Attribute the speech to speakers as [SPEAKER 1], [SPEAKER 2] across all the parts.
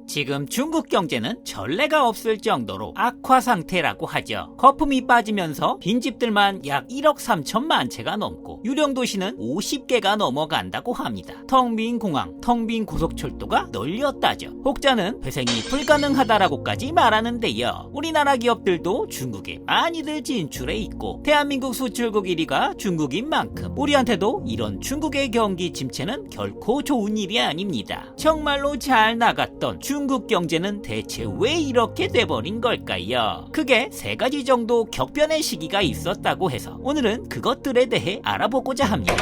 [SPEAKER 1] 지금 중국 경제는 전례가 없을 정도로 악화 상태라고 하죠. 거품이 빠지면서 빈집들만 약 1억 3천만 채가 넘고 유령 도시는 50개가 넘어간다고 합니다. 텅 빈 공항, 텅 빈 고속철도가 널렸다죠. 혹자는 회생이 불가능하다라고까지 말하는데요. 우리나라 기업들도 중국에 많이들 진출해 있고 대한민국 수출국 1위가 중국인 만큼 우리한테도 이런 중국의 경기 침체는 결코 좋은 일이 아닙니다. 정말로 잘 나갔던 중국 경제는 대체 왜 이렇게 돼버린 걸까요? 크게 3가지 정도 격변의 시기가 있었다고 해서 오늘은 그것들에 대해 알아보고자 합니다.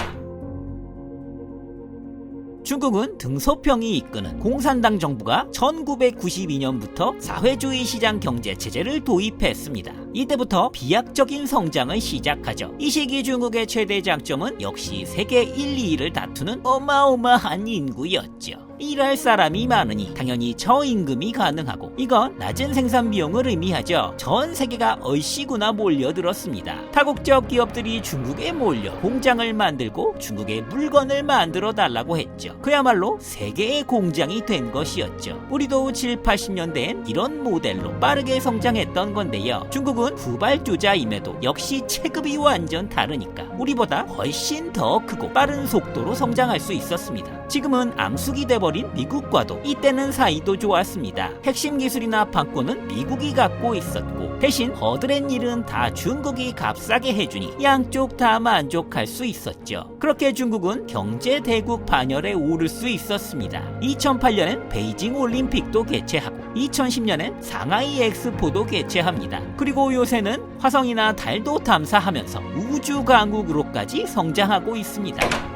[SPEAKER 1] 중국은 등소평이 이끄는 공산당 정부가 1992년부터 사회주의 시장 경제 체제를 도입했습니다. 이때부터 비약적인 성장을 시작하죠. 이 시기 중국의 최대 장점은 역시 세계 1, 2위를 다투는 어마어마한 인구였죠. 일할 사람이 많으니 당연히 저임금이 가능하고 이건 낮은 생산 비용을 의미하죠. 전 세계가 얼씨구나 몰려들었습니다. 다국적 기업들이 중국에 몰려 공장을 만들고 중국의 물건을 만들어 달라고 했죠. 그야말로 세계의 공장이 된 것이었죠. 우리도 7, 80년대엔 이런 모델로 빠르게 성장했던 건데요. 중국은 후발주자임에도 역시 체급이 완전 다르니까 우리보다 훨씬 더 크고 빠른 속도로 성장할 수 있었습니다. 지금은 앙숙이 돼버린 미국과도 이때는 사이도 좋았습니다. 핵심 기술이나 판권은 미국이 갖고 있었고 대신 허드렛 일은 다 중국이 값싸게 해주니 양쪽 다 만족할 수 있었죠. 그렇게 중국은 경제 대국 반열에 오를 수 있었습니다. 2008년엔 베이징 올림픽도 개최하고 2010년엔 상하이 엑스포도 개최합니다. 그리고 요새는 화성이나 달도 탐사하면서 우주 강국으로까지 성장하고 있습니다.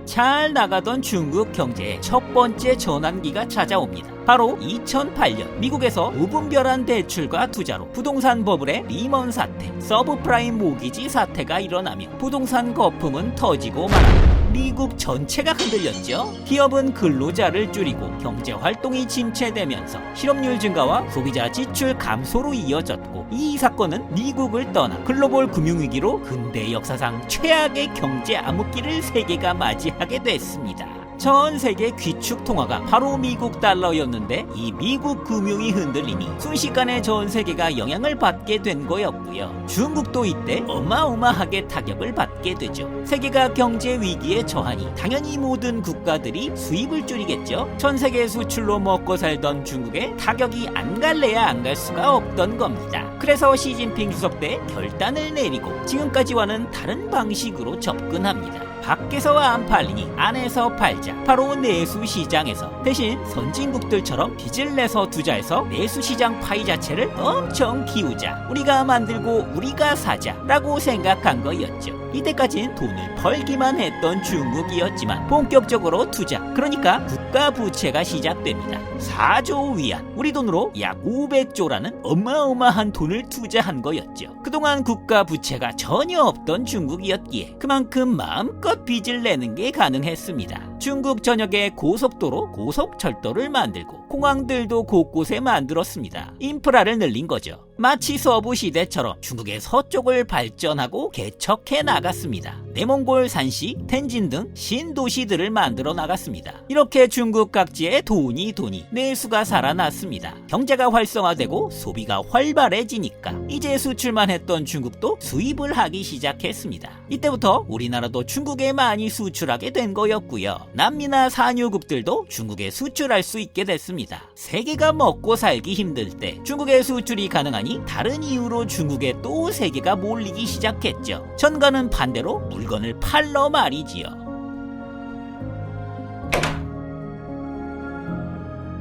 [SPEAKER 1] 잘 나가던 중국 경제의 첫 번째 전환기가 찾아옵니다. 바로 2008년 미국에서 무분별한 대출과 투자로 부동산 버블의 리먼 사태, 서브프라임 모기지 사태가 일어나며 부동산 거품은 터지고 말았고 미국 전체가 흔들렸죠. 기업은 근로자를 줄이고 경제활동이 침체되면서 실업률 증가와 소비자 지출 감소로 이어졌고 이 사건은 미국을 떠나 글로벌 금융위기로 근대 역사상 최악의 경제 암흑기를 세계가 맞이하게 됐습니다. 전 세계 귀축 통화가 바로 미국 달러였는데 이 미국 금융이 흔들리니 순식간에 전 세계가 영향을 받게 된 거였고요. 중국도 이때 어마어마하게 타격을 받게 되죠. 세계가 경제 위기에 처하니 당연히 모든 국가들이 수입을 줄이겠죠. 전 세계 수출로 먹고 살던 중국에 타격이 안 갈래야 안 갈 수가 없던 겁니다. 그래서 시진핑 주석 때 결단을 내리고 지금까지와는 다른 방식으로 접근합니다. 밖에서 안 팔리니 안에서 팔자. 바로 내수시장에서 대신 선진국들처럼 빚을 내서 투자해서 내수시장 파이 자체를 엄청 키우자. 우리가 만들고 우리가 사자 라고 생각한 거였죠. 이때까진 돈을 벌기만 했던 중국이었지만 본격적으로 투자, 그러니까 국가 부채가 시작됩니다. 4조 위안, 우리 돈으로 약 500조라는 어마어마한 돈을 투자한 거였죠. 그동안 국가 부채가 전혀 없던 중국이었기에 그만큼 마음껏 빚을 내는 게 가능했습니다. 중국 전역에 고속도로, 고속철도를 만들고 공항들도 곳곳에 만들었습니다. 인프라를 늘린 거죠. 마치 서부 시대처럼 중국의 서쪽을 발전하고 개척해 나갔습니다. 내몽골, 산시, 텐진 등 신도시들을 만들어 나갔습니다. 이렇게 중국 각지에 돈이 내수가 살아났습니다. 경제가 활성화되고 소비가 활발해지니까 이제 수출만 했던 중국도 수입을 하기 시작했습니다. 이때부터 우리나라도 중국에 많이 수출하게 된 거였고요. 남미나 산유국들도 중국에 수출할 수 있게 됐습니다. 세계가 먹고 살기 힘들 때 중국에 수출이 가능하니 다른 이유로 중국에 또 세계가 몰리기 시작했죠. 전과는 반대로 물건을 팔러 말이지요.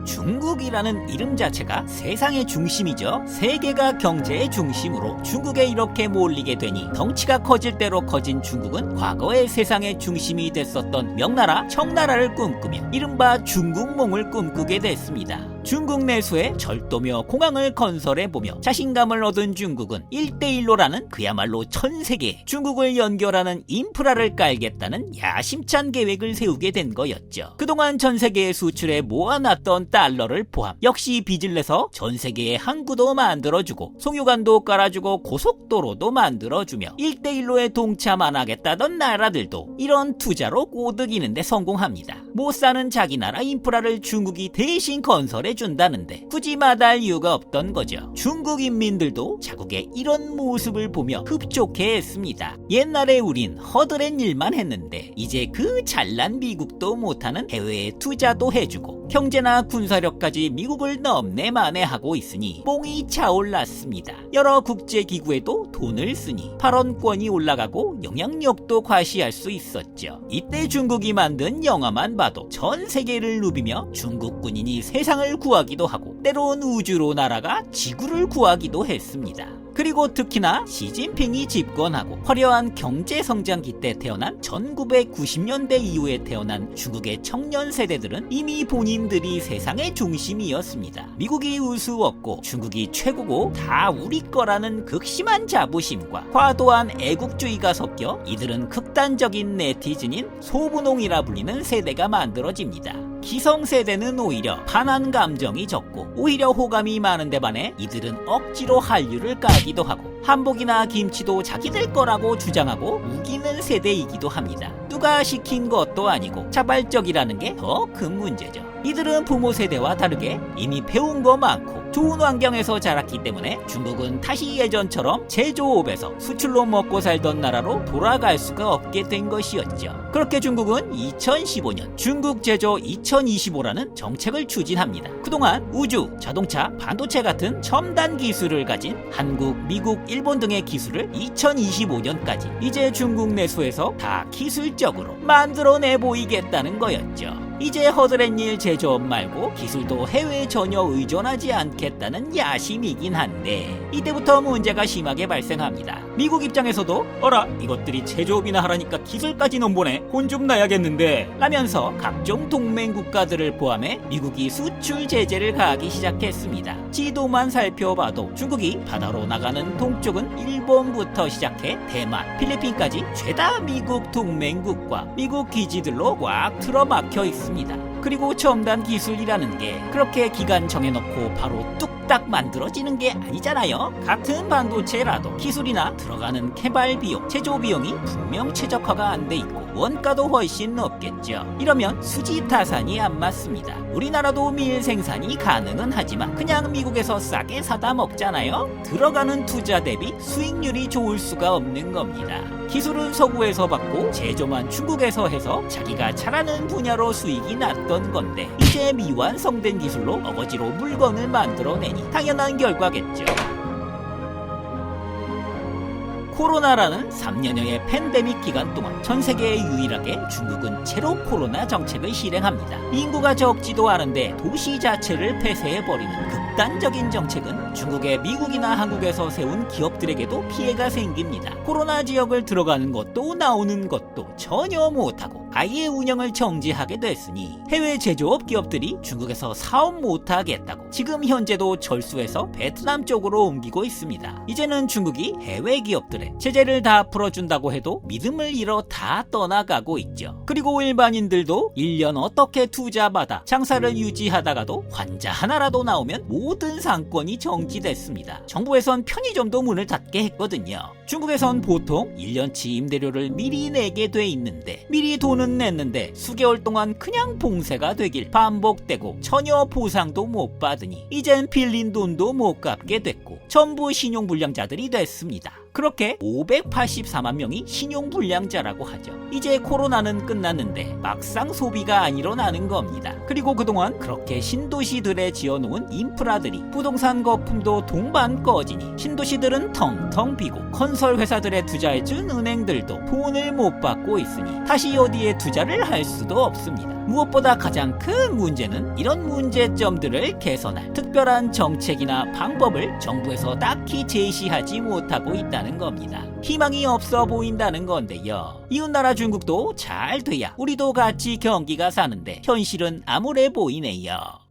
[SPEAKER 1] 중국이라는 이름 자체가 세상의 중심이죠. 세계가 경제의 중심으로 중국에 이렇게 몰리게 되니 덩치가 커질 대로 커진 중국은 과거의 세상의 중심이 됐었던 명나라, 청나라를 꿈꾸며 이른바 중국몽을 꿈꾸게 됐습니다. 중국 내수에 절도며 공항을 건설해보며 자신감을 얻은 중국은 1대1로라는 그야말로 전 세계 중국을 연결하는 인프라를 깔겠다는 야심찬 계획을 세우게 된 거였죠. 그동안 전 세계의 수출에 모아놨던 달러를 포함 역시 빚을 내서 전 세계에 항구도 만들어주고 송유관도 깔아주고 고속도로도 만들어주며 1대1로에 동참 안 하겠다던 나라들도 이런 투자로 꼬드기는데 성공합니다. 못 사는 자기 나라 인프라를 중국이 대신 건설해준다는데 굳이 마다할 이유가 없던 거죠. 중국 인민들도 자국의 이런 모습을 보며 흡족해했습니다. 옛날에 우린 허드렛 일만 했는데 이제 그 잘난 미국도 못하는 해외에 투자도 해주고 경제나 군사력까지 미국을 넘내만해하고 있으니 뽕이 차올랐습니다. 여러 국제기구에도 돈을 쓰니 발언권이 올라가고 영향력도 과시할 수 있었죠. 이때 중국이 만든 영화만 봐도 전 세계를 누비며 중국 군인이 세상을 구하기도 하고 때론 우주로 날아가 지구를 구하기도 했습니다. 그리고 특히나 시진핑이 집권하고 화려한 경제성장기 때 태어난 1990년대 이후에 태어난 중국의 청년 세대들은 이미 본인들이 세상의 중심이었습니다. 미국이 우스웠고 중국이 최고고 다 우리 거라는 극심한 자부심과 과도한 애국주의가 섞여 이들은 극단적인 네티즌인 소분홍이라 불리는 세대가 만들어집니다. 기성세대는 오히려 반한 감정이 적고 오히려 호감이 많은데 반해 이들은 억지로 한류를 까기도 하고 한복이나 김치도 자기들 거라고 주장하고 우기는 세대이기도 합니다. 누가 시킨 것도 아니고 자발적이라는 게 더 큰 문제죠. 이들은 부모 세대와 다르게 이미 배운 거 많고 좋은 환경에서 자랐기 때문에 중국은 다시 예전처럼 제조업에서 수출로 먹고 살던 나라로 돌아갈 수가 없게 된 것이었죠. 그렇게 중국은 2015년 중국 제조 2025라는 정책을 추진합니다. 그동안 우주, 자동차, 반도체 같은 첨단 기술을 가진 한국, 미국, 일본 등의 기술을 2025년까지 이제 중국 내수에서 다 기술적으로 만들어내 보이겠다는 거였죠. 이제 허드렛 일 제조업 말고 기술도 해외에 전혀 의존하지 않겠다는 야심이긴 한데 이때부터 문제가 심하게 발생합니다. 미국 입장에서도 어라 이것들이 제조업이나 하라니까 기술까지 넘보네 혼 좀 나야겠는데 라면서 각종 동맹 국가들을 포함해 미국이 수출 제재를 가하기 시작했습니다. 지도만 살펴봐도 중국이 바다로 나가는 동쪽은 일본부터 시작해 대만, 필리핀까지 죄다 미국 동맹국과 미국 기지들로 꽉 틀어막혀 있습니다. 그리고 첨단 기술이라는 게 그렇게 기간 정해놓고 바로 뚝딱 만들어지는 게 아니잖아요. 같은 반도체라도 기술이나 들어가는 개발 비용, 제조 비용이 분명 최적화가 안 돼 있고 원가도 훨씬 높겠죠. 이러면 수지타산이 안 맞습니다. 우리나라도 밀 생산이 가능은 하지만 그냥 미국에서 싸게 사다 먹잖아요. 들어가는 투자 대비 수익률이 좋을 수가 없는 겁니다. 기술은 서구에서 받고 제조만 중국에서 해서 자기가 잘하는 분야로 수익이 났던 건데 이제 미완성된 기술로 어거지로 물건을 만들어내니 당연한 결과겠죠. 코로나라는 3년여의 팬데믹 기간 동안 전 세계에 유일하게 중국은 제로 코로나 정책을 실행합니다. 인구가 적지도 않은데 도시 자체를 폐쇄해버리는 극단적인 정책은 중국의 미국이나 한국에서 세운 기업들에게도 피해가 생깁니다. 코로나 지역을 들어가는 것도 나오는 것도 전혀 못하고 아예 운영을 정지하게 됐으니 해외 제조업 기업들이 중국에서 사업 못하겠다고 지금 현재도 절수해서 베트남 쪽으로 옮기고 있습니다. 이제는 중국이 해외 기업들의 제재를 다 풀어준다고 해도 믿음을 잃어 다 떠나가고 있죠. 그리고 일반인들도 1년 어떻게 투자받아 장사를 유지하다가도 환자 하나라도 나오면 모든 상권이 정지됐습니다. 정부에선 편의점도 문을 닫게 했거든요. 중국에선 보통 1년치 임대료를 미리 내게 돼 있는데 미리 돈은 냈는데 수개월 동안 그냥 봉쇄가 되길 반복되고 전혀 보상도 못 받으니 이젠 빌린 돈도 못 갚게 됐고 전부 신용불량자들이 됐습니다. 그렇게 584만 명이 신용불량자라고 하죠. 이제 코로나는 끝났는데 막상 소비가 안 일어나는 겁니다. 그리고 그동안 그렇게 신도시들에 지어놓은 인프라들이 부동산 거품도 동반 꺼지니 신도시들은 텅텅 비고 건설 회사들에 투자해준 은행들도 돈을 못 받고 있으니 다시 어디에 투자를 할 수도 없습니다. 무엇보다 가장 큰 문제는 이런 문제점들을 개선할 특별한 정책이나 방법을 정부에서 딱히 제시하지 못하고 있다는 겁니다. 희망이 없어 보인다는 건데요. 이웃나라 중국도 잘 돼야 우리도 같이 경기가 사는데 현실은 암울해 보이네요.